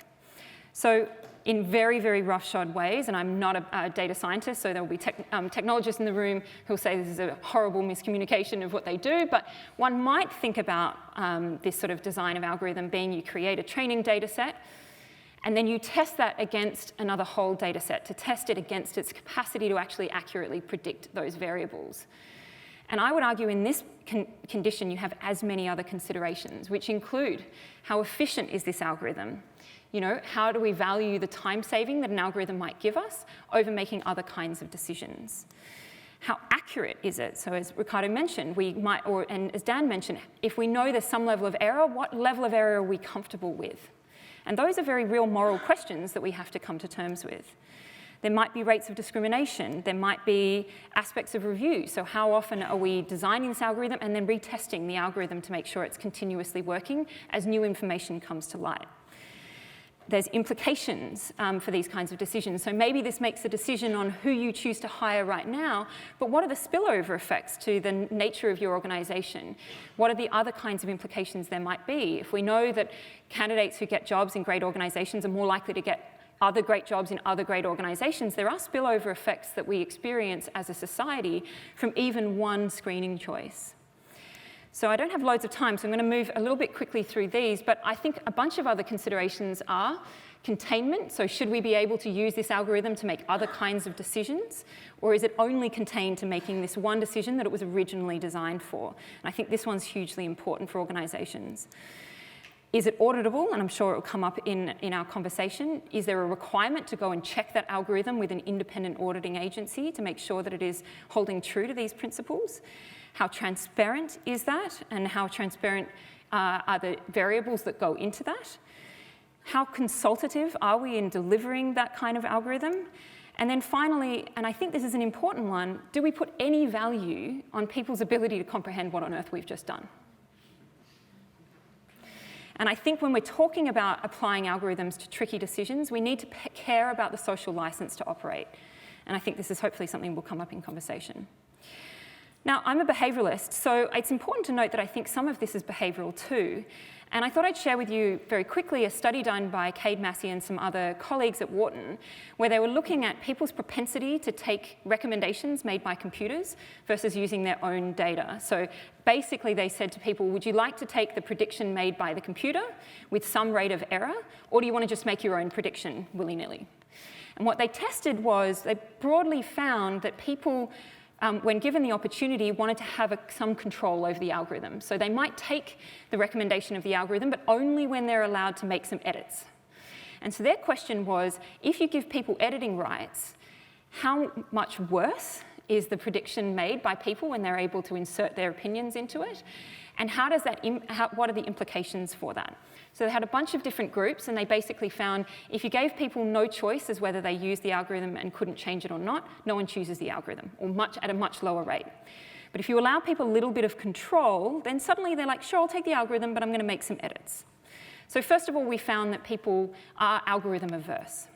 So in very, very roughshod ways, and I'm not a data scientist, so there will be technologists in the room who will say this is a horrible miscommunication of what they do, but one might think about this sort of design of algorithm being, you create a training data set, and then you test that against another whole data set to test it against its capacity to actually accurately predict those variables. And I would argue in this condition, you have as many other considerations, which include how efficient is this algorithm? You know, how do we value the time saving that an algorithm might give us over making other kinds of decisions? How accurate is it? So as Ricardo mentioned, we might, and as Dan mentioned, if we know there's some level of error, what level of error are we comfortable with? And those are very real moral questions that we have to come to terms with. There might be rates of discrimination. There might be aspects of review. So how often are we designing this algorithm and then retesting the algorithm to make sure it's continuously working as new information comes to light? There's implications for these kinds of decisions. So maybe this makes a decision on who you choose to hire right now, but what are the spillover effects to the nature of your organization? What are the other kinds of implications there might be? If we know that candidates who get jobs in great organizations are more likely to get other great jobs in other great organizations, there are spillover effects that we experience as a society from even one screening choice. So I don't have loads of time, so I'm going to move a little bit quickly through these, but I think a bunch of other considerations are containment. So should we be able to use this algorithm to make other kinds of decisions, or is it only contained to making this one decision that it was originally designed for? And I think this one's hugely important for organizations. Is it auditable? And I'm sure it will come up in our conversation. Is there a requirement to go and check that algorithm with an independent auditing agency to make sure that it is holding true to these principles? How transparent is that? And how transparent are the variables that go into that? How consultative are we in delivering that kind of algorithm? And then finally, and I think this is an important one, do we put any value on people's ability to comprehend what on earth we've just done? And I think when we're talking about applying algorithms to tricky decisions, we need to care about the social license to operate. And I think this is hopefully something will come up in conversation. Now, I'm a behavioralist, so it's important to note that I think some of this is behavioral too. And I thought I'd share with you very quickly a study done by Cade Massey and some other colleagues at Wharton, where they were looking at people's propensity to take recommendations made by computers versus using their own data. So basically they said to people, would you like to take the prediction made by the computer with some rate of error, or do you want to just make your own prediction willy-nilly? And what they tested was they broadly found that people, when given the opportunity, wanted to have some control over the algorithm. So they might take the recommendation of the algorithm, but only when they're allowed to make some edits. And so their question was, if you give people editing rights, how much worse is the prediction made by people when they're able to insert their opinions into it? And how does that, what are the implications for that? So they had a bunch of different groups, and they basically found if you gave people no choice as whether they used the algorithm and couldn't change it or not, no one chooses the algorithm, or at a much lower rate. But if you allow people a little bit of control, then suddenly they're like, sure, I'll take the algorithm, but I'm going to make some edits. So first of all, we found that people are algorithm averse.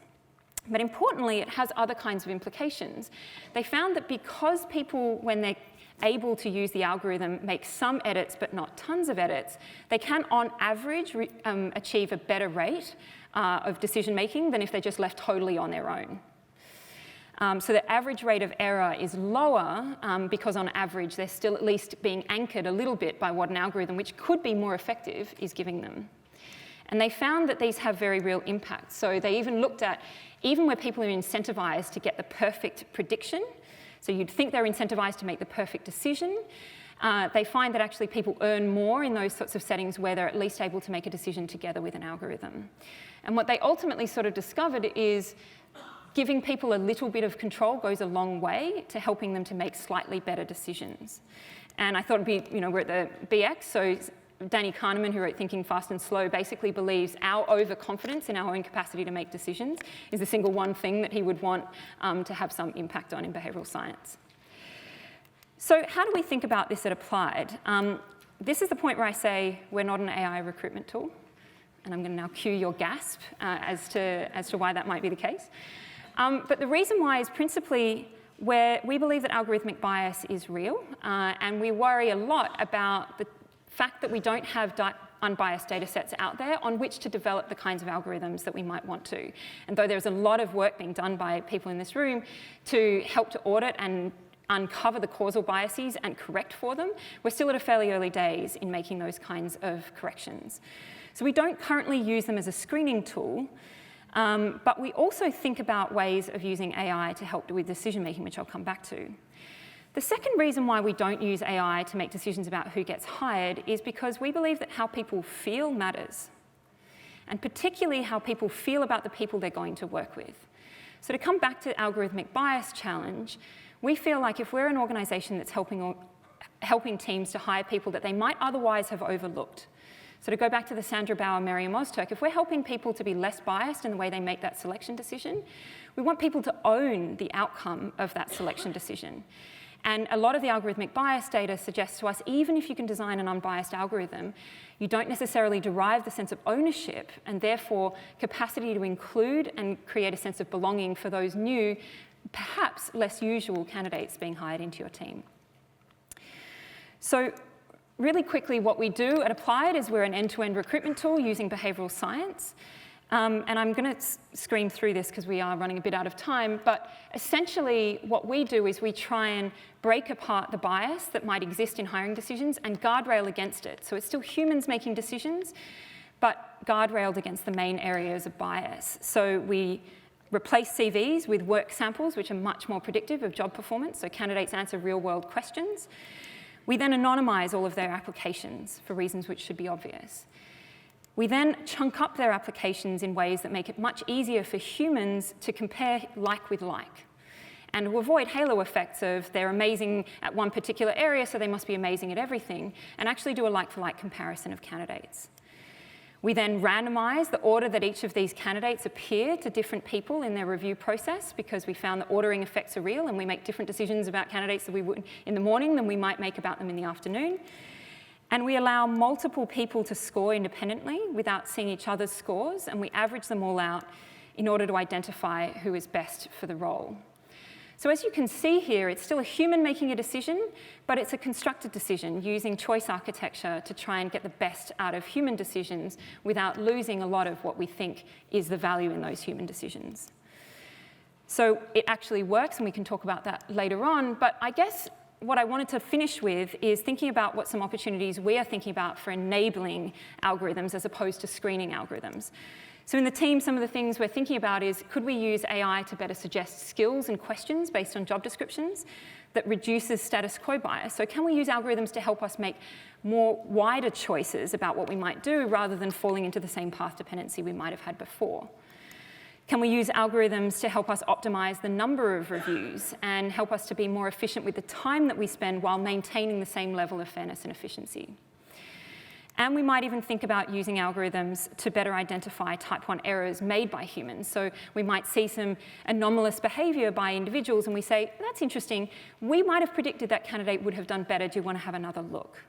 But importantly, it has other kinds of implications. They found that because people, when they're able to use the algorithm, make some edits but not tons of edits, they can, on average, achieve a better rate of decision making than if they're just left totally on their own. So the average rate of error is lower because on average they're still at least being anchored a little bit by what an algorithm, which could be more effective, is giving them. And they found that these have very real impacts. So they even looked at, even where people are incentivized to get the perfect prediction, so you'd think they're incentivized to make the perfect decision, they find that actually people earn more in those sorts of settings where they're at least able to make a decision together with an algorithm. And what they ultimately sort of discovered is giving people a little bit of control goes a long way to helping them to make slightly better decisions. And I thought it'd be, we're at the BX, so Danny Kahneman, who wrote Thinking Fast and Slow, basically believes our overconfidence in our own capacity to make decisions is the single one thing that he would want to have some impact on in behavioural science. So how do we think about this at Applied? This is the point where I say we're not an AI recruitment tool. And I'm going to now cue your gasp as to why that might be the case. But the reason why is principally where we believe that algorithmic bias is real, and we worry a lot about the fact that we don't have unbiased data sets out there on which to develop the kinds of algorithms that we might want to. And though there's a lot of work being done by people in this room to help to audit and uncover the causal biases and correct for them, we're still at a fairly early days in making those kinds of corrections. So we don't currently use them as a screening tool, but we also think about ways of using AI to help with decision making, which I'll come back to. The second reason why we don't use AI to make decisions about who gets hired is because we believe that how people feel matters, and particularly how people feel about the people they're going to work with. So to come back to algorithmic bias challenge, we feel like if we're an organization that's helping teams to hire people that they might otherwise have overlooked. So to go back to the Sandra Bauer, Merriam Ozturk, if we're helping people to be less biased in the way they make that selection decision, we want people to own the outcome of that selection decision. And a lot of the algorithmic bias data suggests to us, even if you can design an unbiased algorithm, you don't necessarily derive the sense of ownership and therefore capacity to include and create a sense of belonging for those new, perhaps less usual candidates being hired into your team. So really quickly, what we do at Applied is we're an end-to-end recruitment tool using behavioural science. And I'm going to scream through this because we are running a bit out of time. But essentially, what we do is we try and break apart the bias that might exist in hiring decisions and guardrail against it. So it's still humans making decisions, but guardrailed against the main areas of bias. So we replace CVs with work samples, which are much more predictive of job performance. So candidates answer real-world questions. We then anonymize all of their applications for reasons which should be obvious. We then chunk up their applications in ways that make it much easier for humans to compare like with like, and to avoid halo effects of they're amazing at one particular area, so they must be amazing at everything, and actually do a like-for-like comparison of candidates. We then randomize the order that each of these candidates appear to different people in their review process, because we found that ordering effects are real, and we make different decisions about candidates that we would in the morning than we might make about them in the afternoon. And we allow multiple people to score independently without seeing each other's scores, and we average them all out in order to identify who is best for the role. So as you can see here, it's still a human making a decision, but it's a constructed decision using choice architecture to try and get the best out of human decisions without losing a lot of what we think is the value in those human decisions. So it actually works, and we can talk about that later on, but I guess what I wanted to finish with is thinking about what some opportunities we are thinking about for enabling algorithms as opposed to screening algorithms. So in the team, some of the things we're thinking about is, could we use AI to better suggest skills and questions based on job descriptions that reduces status quo bias? So can we use algorithms to help us make more wider choices about what we might do rather than falling into the same path dependency we might have had before? Can we use algorithms to help us optimize the number of reviews and help us to be more efficient with the time that we spend while maintaining the same level of fairness and efficiency? And we might even think about using algorithms to better identify type 1 errors made by humans. So we might see some anomalous behavior by individuals and we say, that's interesting, we might have predicted that candidate would have done better, do you want to have another look?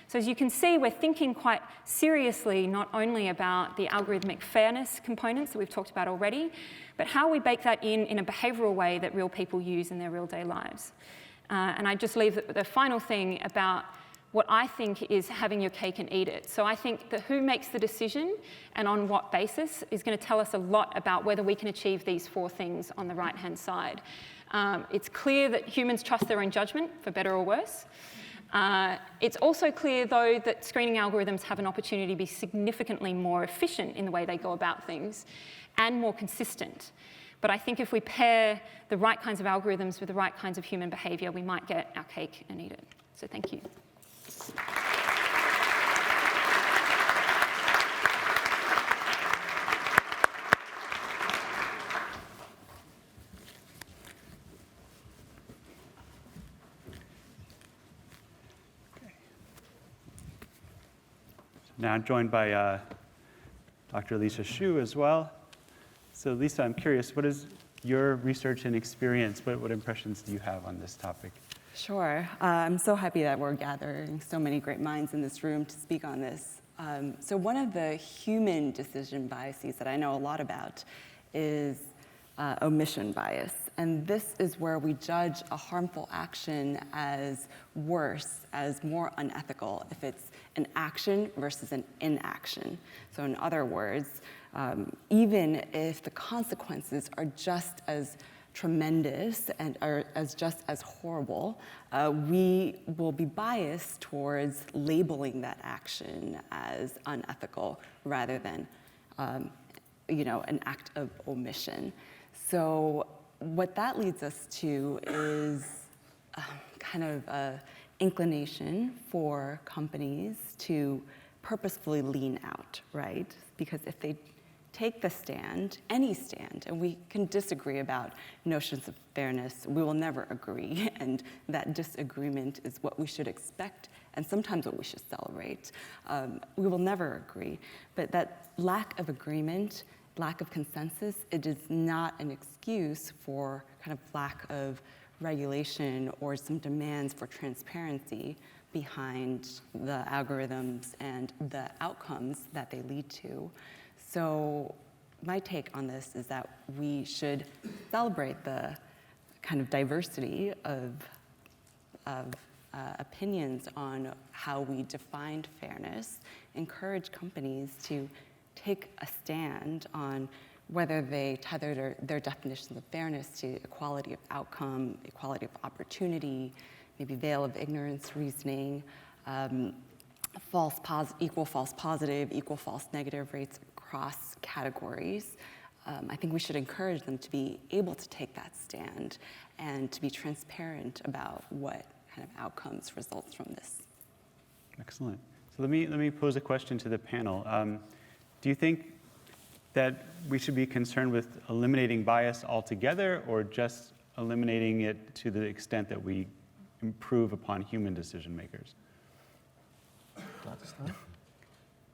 So as you can see, we're thinking quite seriously not only about the algorithmic fairness components that we've talked about already, but how we bake that in a behavioral way that real people use in their real day lives. And I just leave the final thing about what I think is having your cake and eat it. So I think that who makes the decision and on what basis is going to tell us a lot about whether we can achieve these 4 things on the right-hand side. It's clear that humans trust their own judgment, for better or worse. It's also clear, though, that screening algorithms have an opportunity to be significantly more efficient in the way they go about things and more consistent. But I think if we pair the right kinds of algorithms with the right kinds of human behavior, we might get our cake and eat it. So thank you. Now joined by Dr. Lisa Xu as well. So Lisa, I'm curious, what is your research and experience? What impressions do you have on this topic? Sure. I'm so happy that we're gathering so many great minds in this room to speak on this. So one of the human decision biases that I know a lot about is omission bias. And this is where we judge a harmful action as worse, as more unethical, if it's an action versus an inaction. So in other words, even if the consequences are just as tremendous and are just as horrible, we will be biased towards labeling that action as unethical rather than an act of omission. So what that leads us to is kind of an inclination for companies to purposefully lean out, right? Because if they take the stand, any stand, and we can disagree about notions of fairness, we will never agree, and that disagreement is what we should expect and sometimes what we should celebrate. We will never agree, but that lack of agreement, lack of consensus, it is not an excuse for kind of lack of regulation or some demands for transparency behind the algorithms and the outcomes that they lead to. So my take on this is that we should celebrate the kind of diversity of opinions on how we defined fairness, encourage companies to take a stand on whether they tether their definitions of fairness to equality of outcome, equality of opportunity, maybe veil of ignorance reasoning, equal false positive, equal false negative rates across categories. I think we should encourage them to be able to take that stand and to be transparent about what kind of outcomes results from this. Excellent. So let me pose a question to the panel. Do you think that we should be concerned with eliminating bias altogether or just eliminating it to the extent that we improve upon human decision makers?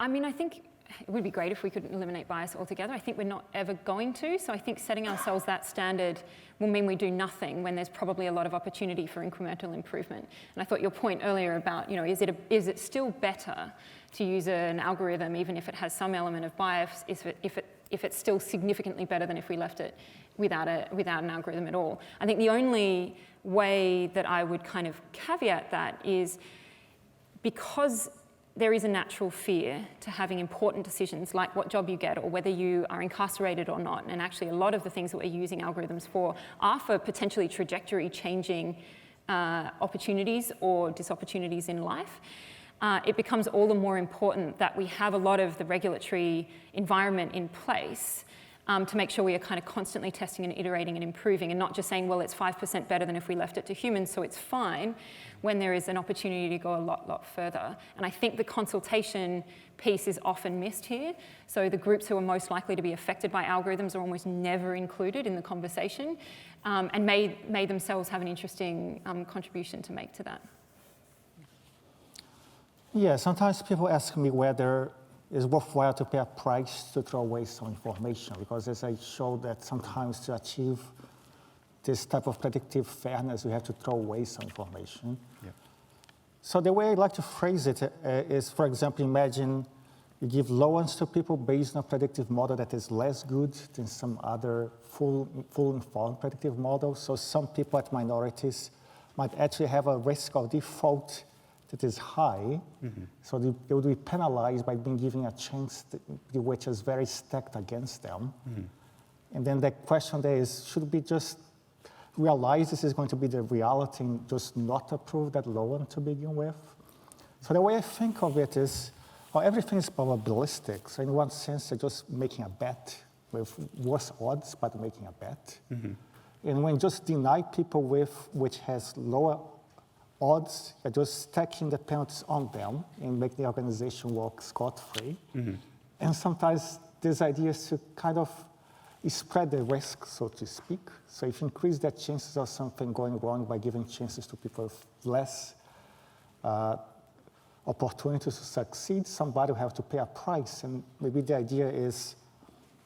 I mean, I think it would be great if we could eliminate bias altogether. I think we're not ever going to. So I think setting ourselves that standard will mean we do nothing when there's probably a lot of opportunity for incremental improvement. And I thought your point earlier about, is it still better to use an algorithm even if it has some element of bias, if it's still significantly better than if we left it without an algorithm at all? I think the only way that I would kind of caveat that is because there is a natural fear to having important decisions like what job you get or whether you are incarcerated or not. And actually a lot of the things that we're using algorithms for are for potentially trajectory changing opportunities or disopportunities in life. it becomes all the more important that we have a lot of the regulatory environment in place to make sure we are kind of constantly testing and iterating and improving, and not just saying, well, it's 5% better than if we left it to humans, so it's fine, when there is an opportunity to go a lot further. And I think the consultation piece is often missed here. So the groups who are most likely to be affected by algorithms are almost never included in the conversation, and may themselves have an interesting contribution to make to that. Yeah, sometimes people ask me whether it's worthwhile to pay a price to throw away some information, because as I showed that sometimes to achieve this type of predictive fairness, we have to throw away some information. Yep. So the way I like to phrase it is, for example, imagine you give loans to people based on a predictive model that is less good than some other full informed predictive model. So some people at minorities might actually have a risk of default that is high, so they would be penalized by being given a chance which is very stacked against them. And then the question there is, should we just realize this is going to be the reality and just not approve that loan to begin with? So the way I think of it is, well, everything is probabilistic. So in one sense, you're just making a bet with worse odds, but making a bet. And when you just deny people which has lower odds, you're just stacking the penalties on them and make the organization work scot-free. And sometimes this idea is to kind of spread the risk, so to speak. So if you increase the chances of something going wrong by giving chances to people with less opportunities to succeed, somebody will have to pay a price. And maybe the idea is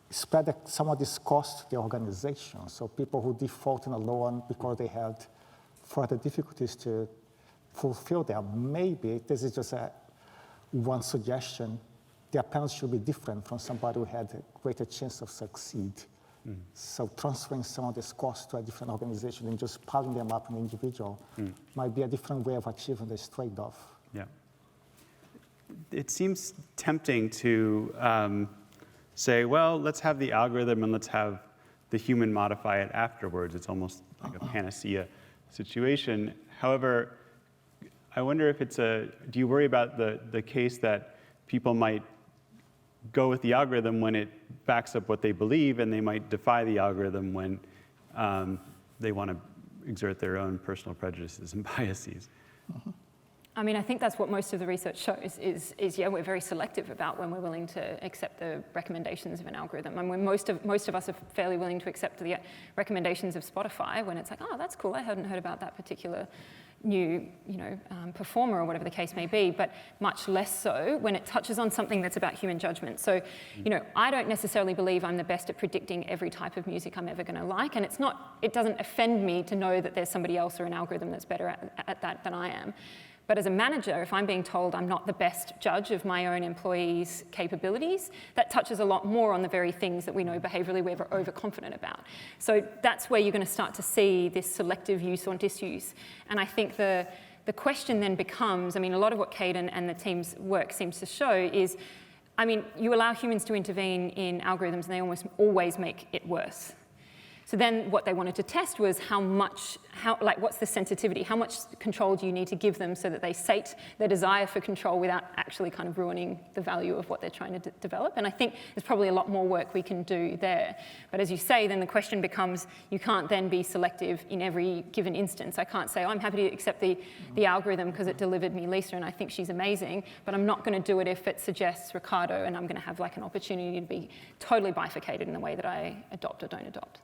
spread some of this cost to the organization. So people who default in a loan because they had further difficulties to fulfill them, maybe this is just one suggestion, their penalty should be different from somebody who had a greater chance of succeed. So transferring some of this cost to a different organization and just piling them up on an individual might be a different way of achieving this trade-off. Yeah. It seems tempting to say, well, let's have the algorithm and let's have the human modify it afterwards. It's almost like a panacea situation. However, I wonder if do you worry about the case that people might go with the algorithm when it backs up what they believe, and they might defy the algorithm when they want to exert their own personal prejudices and biases? I mean, I think that's what most of the research shows is yeah, we're very selective about when we're willing to accept the recommendations of an algorithm. And when most of us are fairly willing to accept the recommendations of Spotify when it's like, oh, that's cool, I hadn't heard about that particular new performer or whatever the case may be, but much less so when it touches on something that's about human judgment. So, I don't necessarily believe I'm the best at predicting every type of music I'm ever going to like, and it doesn't offend me to know that there's somebody else or an algorithm that's better at that than I am. But as a manager, if I'm being told I'm not the best judge of my own employees' capabilities, that touches a lot more on the very things that we know behaviorally we're overconfident about. So that's where you're going to start to see this selective use or disuse. And I think the question then becomes, a lot of what Kate and the team's work seems to show is, you allow humans to intervene in algorithms and they almost always make it worse. So then what they wanted to test was what's the sensitivity? How much control do you need to give them so that they sate their desire for control without actually kind of ruining the value of what they're trying to develop? And I think there's probably a lot more work we can do there. But as you say, then the question becomes, you can't then be selective in every given instance. I can't say, I'm happy to accept the algorithm because it delivered me Lisa and I think she's amazing, but I'm not going to do it if it suggests Ricardo, and I'm going to have an opportunity to be totally bifurcated in the way that I adopt or don't adopt.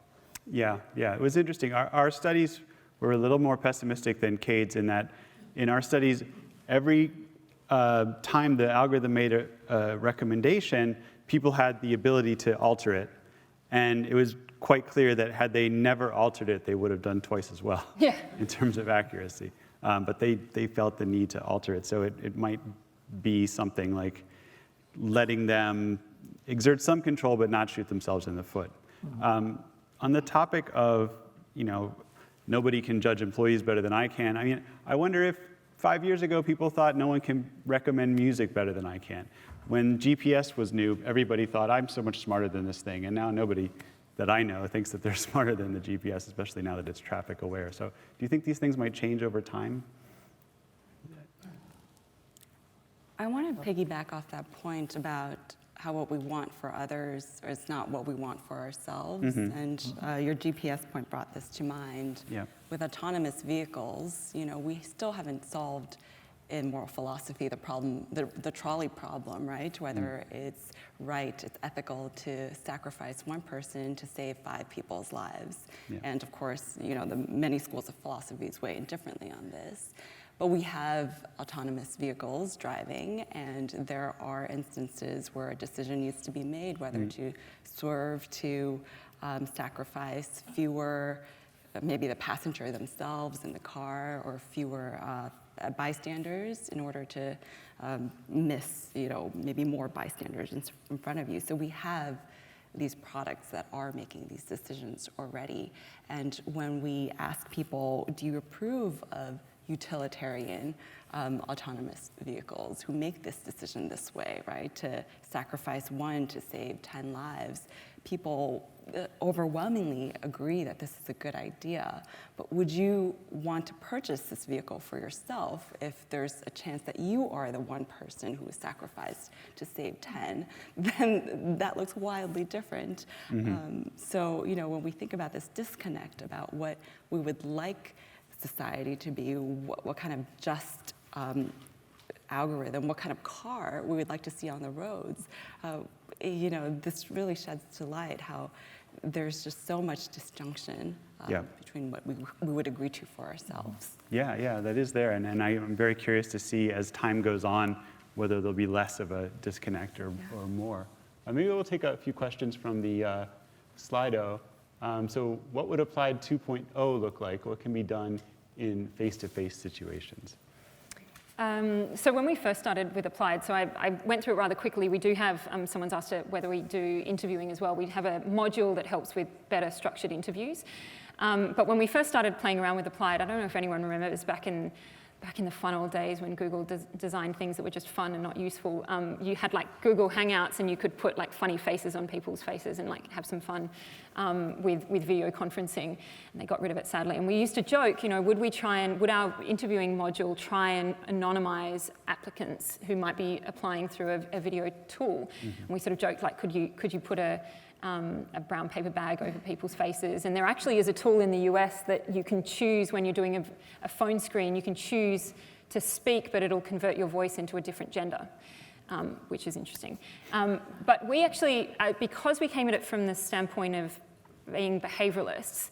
Yeah, it was interesting. Our studies were a little more pessimistic than Cade's in that in our studies, every time the algorithm made a recommendation, people had the ability to alter it. And it was quite clear that had they never altered it, they would have done twice as well in terms of accuracy. But they felt the need to alter it. So it might be something like letting them exert some control but not shoot themselves in the foot. On the topic of, nobody can judge employees better than I can, I wonder if 5 years ago people thought no one can recommend music better than I can. When GPS was new, everybody thought I'm so much smarter than this thing, and now nobody that I know thinks that they're smarter than the GPS, especially now that it's traffic aware. So do you think these things might change over time? I want to piggyback off that point about how what we want for others is not what we want for ourselves. And your GPS point brought this to mind. Yeah. With autonomous vehicles, we still haven't solved in moral philosophy the problem, the trolley problem, right? Whether it's right, it's ethical to sacrifice one person to save 5 people's lives. Yeah. And of course, the many schools of philosophies weigh differently on this. But we have autonomous vehicles driving, and there are instances where a decision needs to be made, whether to swerve, to sacrifice fewer, maybe the passenger themselves in the car, or fewer bystanders in order to miss, maybe more bystanders in front of you. So we have these products that are making these decisions already. And when we ask people, do you approve of utilitarian autonomous vehicles who make this decision this way, right? To sacrifice one to save 10 lives. People overwhelmingly agree that this is a good idea, but would you want to purchase this vehicle for yourself if there's a chance that you are the one person who was sacrificed to save 10? Then that looks wildly different. So, when we think about this disconnect about what we would like society to be, what kind of just algorithm, what kind of car we would like to see on the roads, this really sheds to light how there's just so much disjunction between what we would agree to for ourselves. Yeah, that is there. And I am very curious to see as time goes on whether there'll be less of a disconnect or more. Maybe we'll take a few questions from the Slido. So what would Applied 2.0 look like? What can be done in face-to-face situations? So when we first started with Applied, so I went through it rather quickly. We do have, someone's asked whether we do interviewing as well. We have a module that helps with better structured interviews. But when we first started playing around with Applied, I don't know if anyone remembers back in the fun old days when Google designed things that were just fun and not useful, you had like Google Hangouts and you could put like funny faces on people's faces and like have some fun with video conferencing. And they got rid of it sadly. And we used to joke, would our interviewing module try and anonymize applicants who might be applying through a video tool? And we sort of joked like, could you put a brown paper bag over people's faces? And there actually is a tool in the US that you can choose when you're doing a phone screen, you can choose to speak, but it'll convert your voice into a different gender, which is interesting. But we actually, because we came at it from the standpoint of being behavioralists,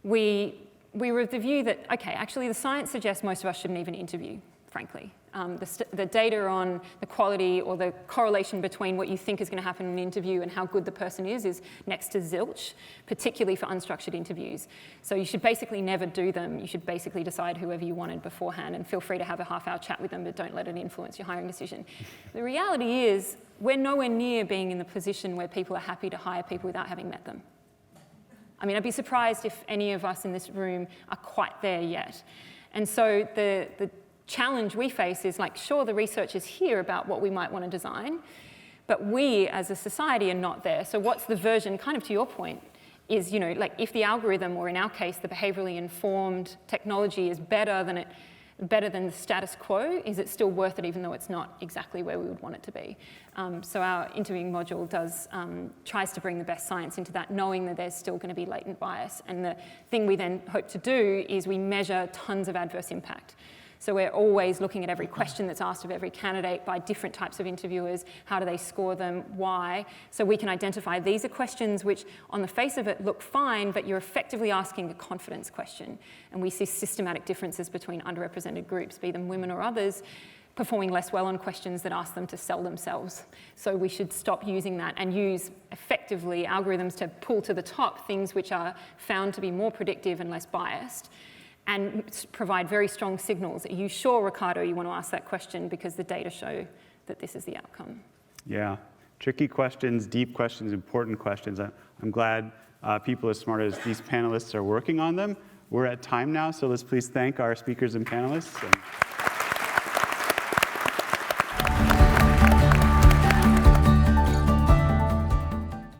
we were of the view that, okay, actually the science suggests most of us shouldn't even interview, frankly. The data on the quality or the correlation between what you think is going to happen in an interview and how good the person is next to zilch, particularly for unstructured interviews. So you should basically never do them. You should basically decide whoever you wanted beforehand and feel free to have a half-hour chat with them, but don't let it influence your hiring decision. The reality is we're nowhere near being in the position where people are happy to hire people without having met them. I mean, I'd be surprised if any of us in this room are quite there yet. And so the challenge we face is like, sure, the research is here about what we might want to design, but we as a society are not there. So what's the version, kind of to your point, is, like if the algorithm, or in our case, the behaviorally informed technology is better than the status quo, is it still worth it even though it's not exactly where we would want it to be? So our interviewing module tries to bring the best science into that, knowing that there's still going to be latent bias. And the thing we then hope to do is we measure tons of adverse impact. So we're always looking at every question that's asked of every candidate by different types of interviewers. How do they score them? Why? So we can identify these are questions which on the face of it look fine, but you're effectively asking a confidence question. And we see systematic differences between underrepresented groups, be them women or others, performing less well on questions that ask them to sell themselves. So we should stop using that and use effectively algorithms to pull to the top things which are found to be more predictive and less biased, and provide very strong signals. Are you sure, Ricardo, you want to ask that question because the data show that this is the outcome? Yeah, tricky questions, deep questions, important questions. I'm glad people as smart as these panelists are working on them. We're at time now, so let's please thank our speakers and panelists.